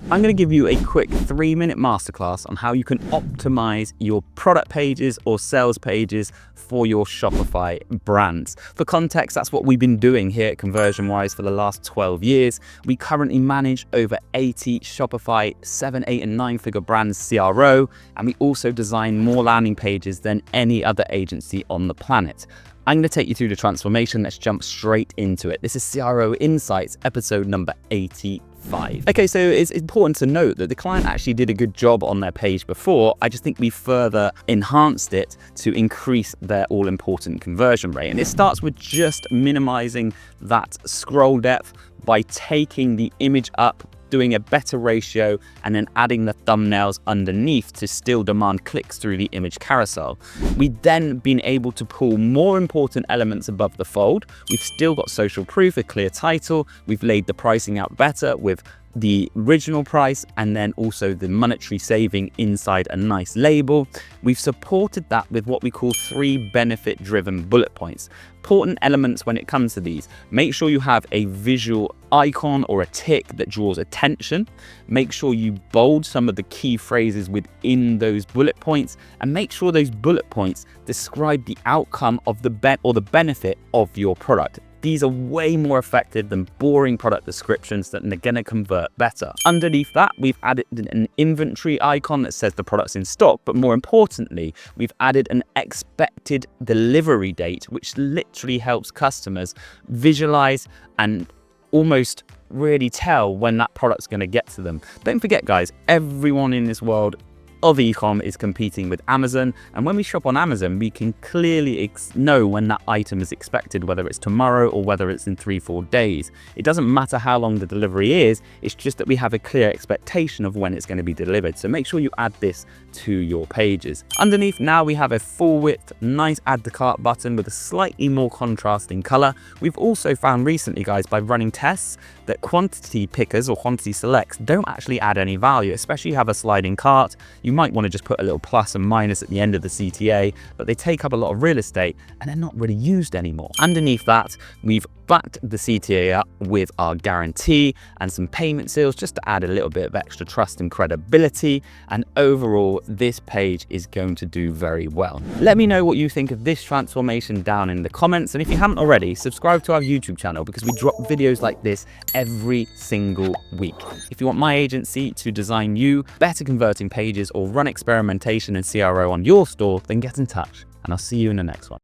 I'm going to give you a quick 3-minute masterclass on how you can optimize your product pages or sales pages for your Shopify brands. For context, that's what we've been doing here at ConversionWise for the last 12 years. We currently manage over 80 Shopify 7, 8, and 9-figure brands CRO, and we also design more landing pages than any other agency on the planet. I'm going to take you through the transformation. Let's jump straight into it. This is CRO Insights, episode number 85. Okay, so it's important to note that the client actually did a good job on their page before. I just think we further enhanced it to increase their all-important conversion rate. And it starts with just minimizing that scroll depth by taking the image up, doing a better ratio, and then adding the thumbnails underneath to still demand clicks through the image carousel. We've then been able to pull more important elements above the fold. We've still got social proof, a clear title. We've laid the pricing out better with the original price and then also the monetary saving inside a nice label. We've supported that with what we call 3 benefit-driven bullet points. Important elements when it comes to these. Make sure you have a visual icon or a tick that draws attention. Make sure you bold some of the key phrases within those bullet points, and make sure those bullet points describe the outcome of the benefit of your product. These are way more effective than boring product descriptions that are going to convert better. Underneath that, we've added an inventory icon that says the product's in stock, but more importantly, we've added an expected delivery date, which literally helps customers visualize and almost really tell when that product's going to get to them. Don't forget, guys, everyone in this world of e-com is competing with Amazon, and when we shop on Amazon, we can clearly know when that item is expected, whether it's tomorrow or whether it's in 3-4 days. It doesn't matter how long the delivery is, it's just that we have a clear expectation of when it's going to be delivered. So make sure you add this to your pages. Underneath now we have a full width, nice add to cart button with a slightly more contrasting color. We've also found recently, guys, by running tests, that quantity pickers or quantity selects don't actually add any value, especially if you have a sliding cart. You might want to just put a little plus and minus at the end of the CTA, but they take up a lot of real estate and they're not really used anymore. Underneath that, we've backed the CTA up with our guarantee and some payment seals just to add a little bit of extra trust and credibility. And overall, this page is going to do very well. Let me know what you think of this transformation down in the comments. And if you haven't already, subscribe to our YouTube channel because we drop videos like this every single week. If you want my agency to design you better converting pages or run experimentation and CRO on your store, then get in touch and I'll see you in the next one.